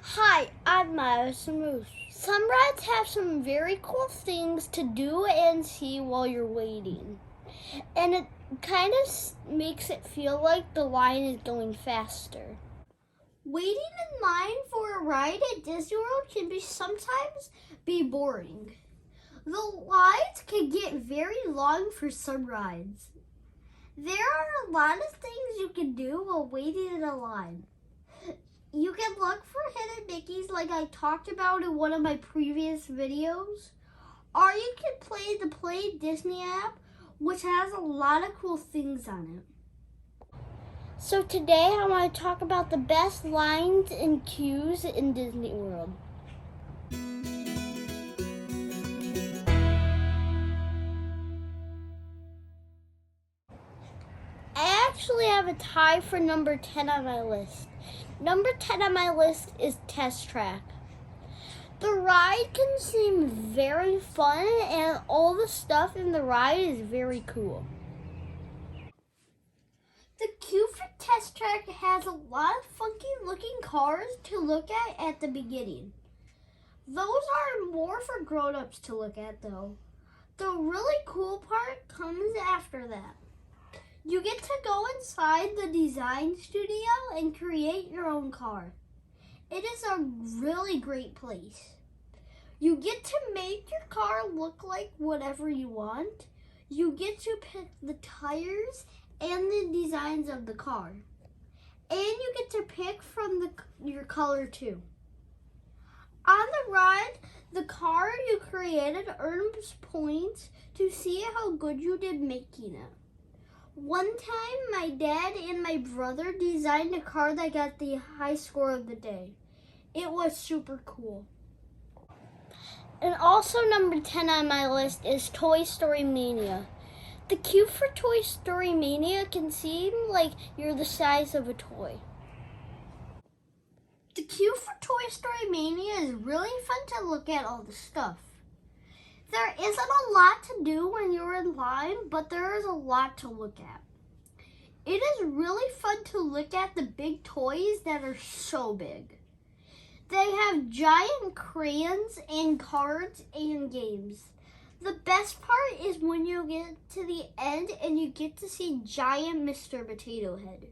Hi, I'm Miles Moose. Some rides have some very cool things to do and see while you're waiting. And it kind of makes it feel like the line is going faster. Waiting in line for a ride at Disney World can sometimes be boring. The lines can get very long for some rides. There are a lot of things you can do while waiting in a line. You can look for hidden Mickeys like I talked about in one of my previous videos. Or you can play the Play Disney app, which has a lot of cool things on it. So today I want to talk about the best lines and queues in Disney World. I actually have a tie for number 10 on my list. Number 10 on my list is Test Track. The ride can seem very fun and all the stuff in the ride is very cool. The queue for Test Track has a lot of funky looking cars to look at the beginning. Those are more for grown-ups to look at though. The really cool part comes after that. You get to go inside the design studio and create your own car. It is a really great place. You get to make your car look like whatever you want. You get to pick the tires and the designs of the car. And you get to pick from your color too. On the ride, the car you created earns points to see how good you did making it. One time, my dad and my brother designed a car that got the high score of the day. It was super cool. And also number 10 on my list is Toy Story Mania. The queue for Toy Story Mania can seem like you're the size of a toy. The queue for Toy Story Mania is really fun to look at all the stuff. There isn't a lot to do when you're in line, but there is a lot to look at. It is really fun to look at the big toys that are so big. They have giant crayons and cards and games. The best part is when you get to the end and you get to see giant Mr. Potato Head.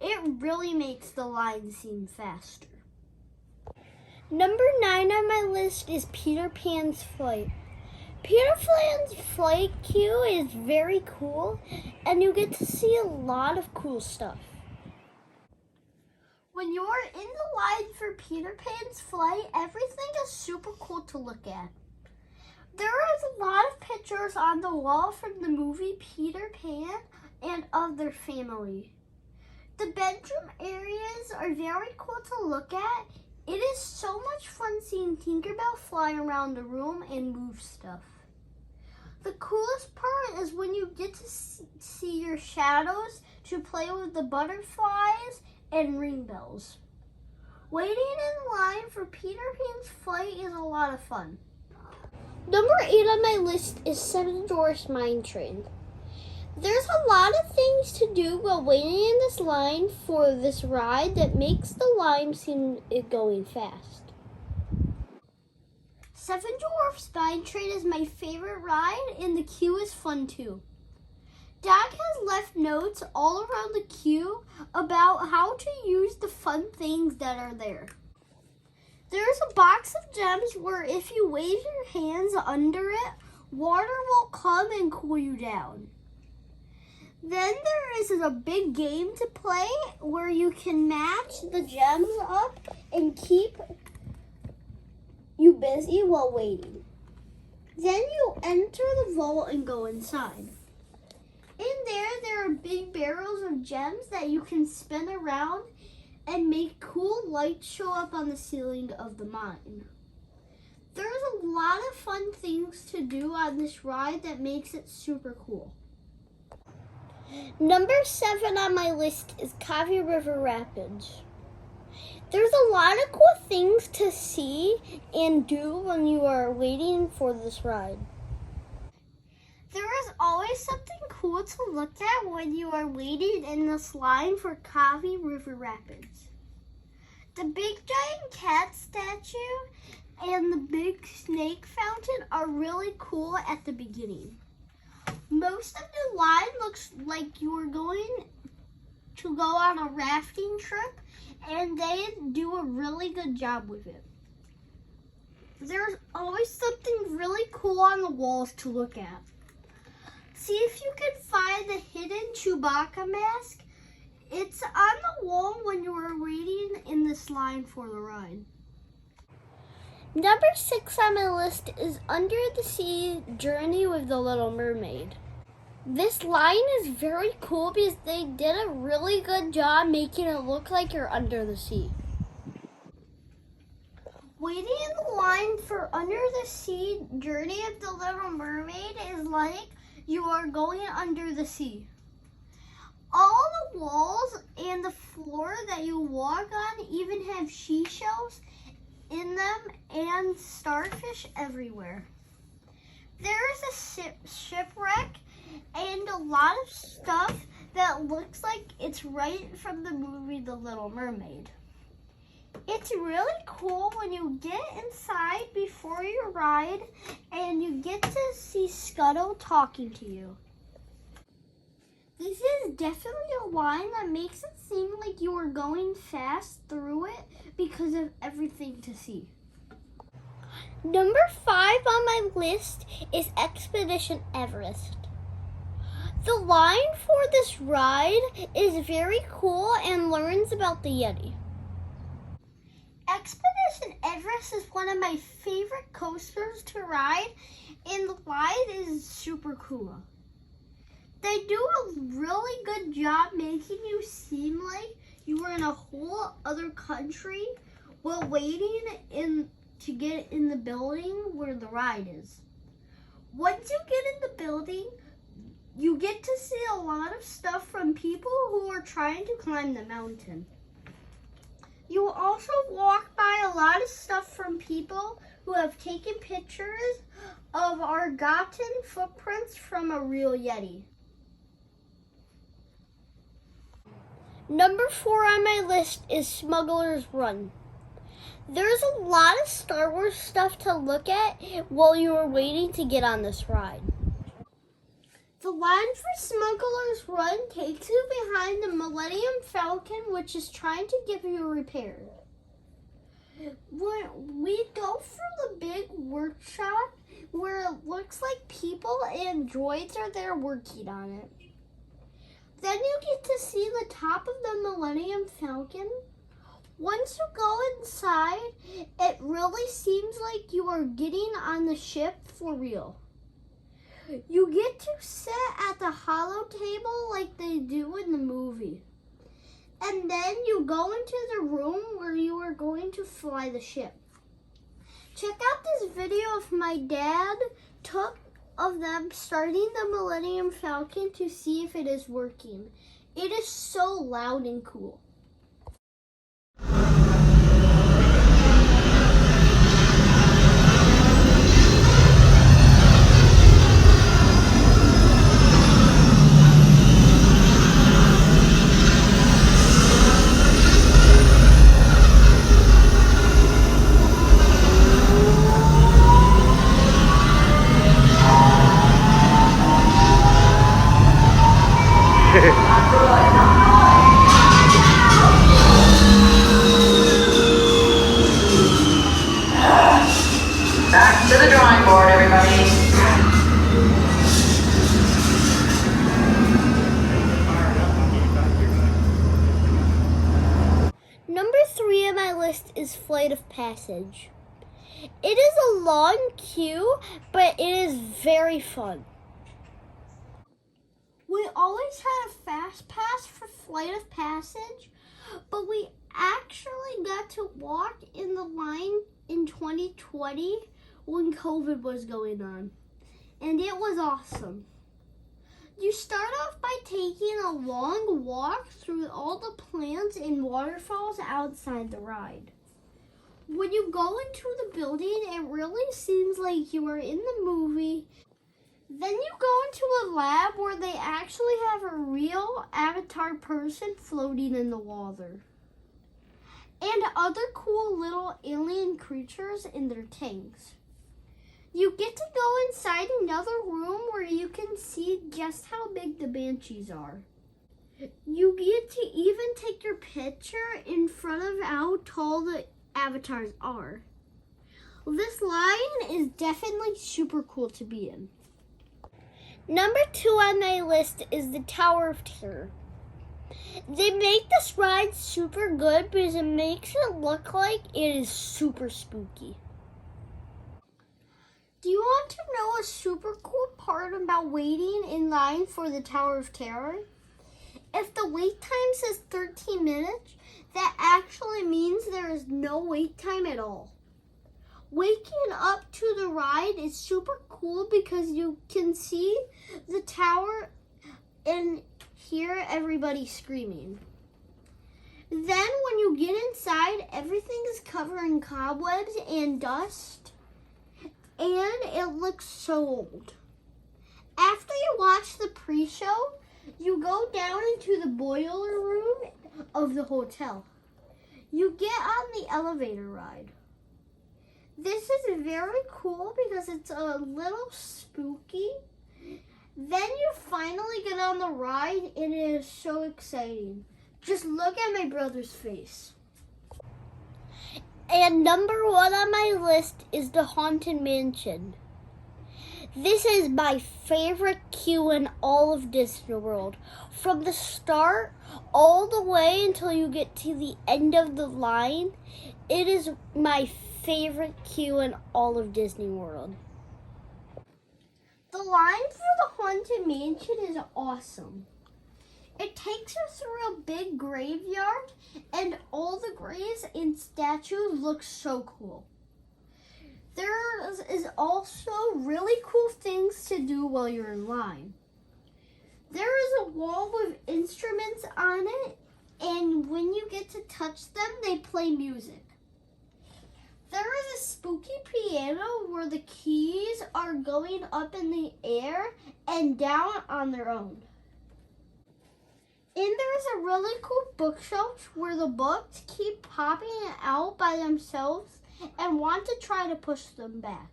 It really makes the line seem faster. Number 9 on my list is Peter Pan's Flight. Peter Pan's Flight queue is very cool and you get to see a lot of cool stuff. When you're in the line for Peter Pan's Flight, everything is super cool to look at. There is a lot of pictures on the wall from the movie Peter Pan and of their family. The bedroom areas are very cool to look at. It is so much fun seeing Tinkerbell fly around the room and move stuff. The coolest part is when you get to see your shadows to play with the butterflies and ring bells. Waiting in line for Peter Pan's Flight is a lot of fun. Number 8 on my list is Seven Dwarfs Mine Train. There's a lot of things to do while waiting in this line for this ride that makes the line seem going fast. Seven Dwarfs Mine Train is my favorite ride and the queue is fun too. Dad has left notes all around the queue about how to use the fun things that are there. There's a box of gems where if you wave your hands under it, water will come and cool you down. Then there is a big game to play where you can match the gems up and keep you busy while waiting. Then you enter the vault and go inside. In there are big barrels of gems that you can spin around and make cool lights show up on the ceiling of the mine. There's a lot of fun things to do on this ride that makes it super cool. Number 7 on my list is Kaia River Rapids. There's a lot of cool things to see and do when you are waiting for this ride. There is always something cool to look at when you are waiting in this line for Kaia River Rapids. The big giant cat statue and the big snake fountain are really cool at the beginning. Most of the line looks like you are going to go on a rafting trip, and they do a really good job with it. There's always something really cool on the walls to look at. See if you can find the hidden Chewbacca mask. It's on the wall when you are waiting in this line for the ride. Number 6 on my list is Under the Sea Journey with the Little Mermaid. This line is very cool because they did a really good job making it look like you're under the sea. Waiting in the line for Under the Sea Journey of the Little Mermaid is like you are going under the sea. All the walls and the floor that you walk on even have seashells in them and starfish everywhere. There is a shipwreck and a lot of stuff that looks like it's right from the movie The Little Mermaid. It's really cool when you get inside before you ride and you get to see Scuttle talking to you. This is definitely a line that makes it seem like you are going fast through it because of everything to see. Number 5 on my list is Expedition Everest. The line for this ride is very cool and learns about the Yeti. Expedition Everest is one of my favorite coasters to ride, and the ride is super cool. They do a really good job making you seem like you were in a whole other country while waiting to get in the building where the ride is. Once you get in the building, you get to see a lot of stuff from people who are trying to climb the mountain. You will also walk by a lot of stuff from people who have taken pictures of our forgotten footprints from a real Yeti. Number 4 on my list is Smugglers Run. There's a lot of Star Wars stuff to look at while you are waiting to get on this ride. The line for Smugglers Run takes you behind the Millennium Falcon, which is trying to give you a repair. We go through the big workshop where it looks like people and droids are there working on it. Then you get to see the top of the Millennium Falcon. Once you go inside, it really seems like you are getting on the ship for real. You get to sit at the hollow table like they do in the movie. And then you go into the room where you are going to fly the ship. Check out this video of my dad took of them starting the Millennium Falcon to see if it is working. It is so loud and cool. Back to the drawing board, everybody. Number 3 on my list is Flight of Passage. It is a long queue, but it is very fun. We always had a fast pass for Flight of Passage, but we actually got to walk in the line in 2020 when COVID was going on, and it was awesome. You start off by taking a long walk through all the plants and waterfalls outside the ride. When you go into the building, it really seems like you are in the movie. Then you go into a lab where they actually have a real avatar person floating in the water. and other cool little alien creatures in their tanks. You get to go inside another room where you can see just how big the Banshees are. You get to even take your picture in front of how tall the avatars are. This line is definitely super cool to be in. Number 2 on my list is the Tower of Terror. They make this ride super good because it makes it look like it is super spooky. Do you want to know a super cool part about waiting in line for the Tower of Terror? If the wait time says 13 minutes, that actually means there is no wait time at all. Waking up to the ride is super cool because you can see the tower and hear everybody screaming. Then when you get inside, everything is covered in cobwebs and dust, and it looks so old. After you watch the pre-show, you go down into the boiler room of the hotel. You get on the elevator ride. This is very cool because it's a little spooky. Then you finally get on the ride and it is so exciting. Just look at my brother's face. And number 1 on my list is the Haunted Mansion. This is my favorite queue in all of DisneyWorld. From the start all the way until you get to the end of the line, it is my favorite queue in all of Disney World. The line for the Haunted Mansion is awesome. It takes us through a big graveyard, and all the graves and statues look so cool. There is also really cool things to do while you're in line. There is a wall with instruments on it, and when you get to touch them, they play music. There is a spooky piano where the keys are going up in the air and down on their own. And there's a really cool bookshelf where the books keep popping out by themselves and want to try to push them back.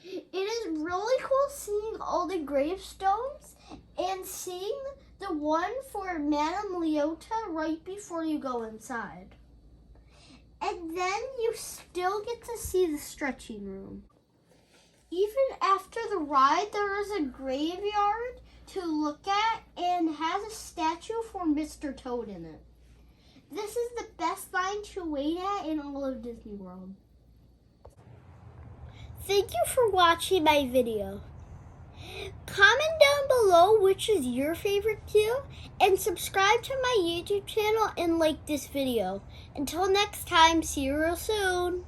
It is really cool seeing all the gravestones and seeing the one for Madame Leota right before you go inside. And then you still get to see the stretching room. Even after the ride, there is a graveyard to look at and has a statue for Mr. Toad in it. This is the best line to wait at in all of Disney World. Thank you for watching my video. Comment down below which is your favorite queue, and subscribe to my YouTube channel and like this video. Until next time, see you real soon.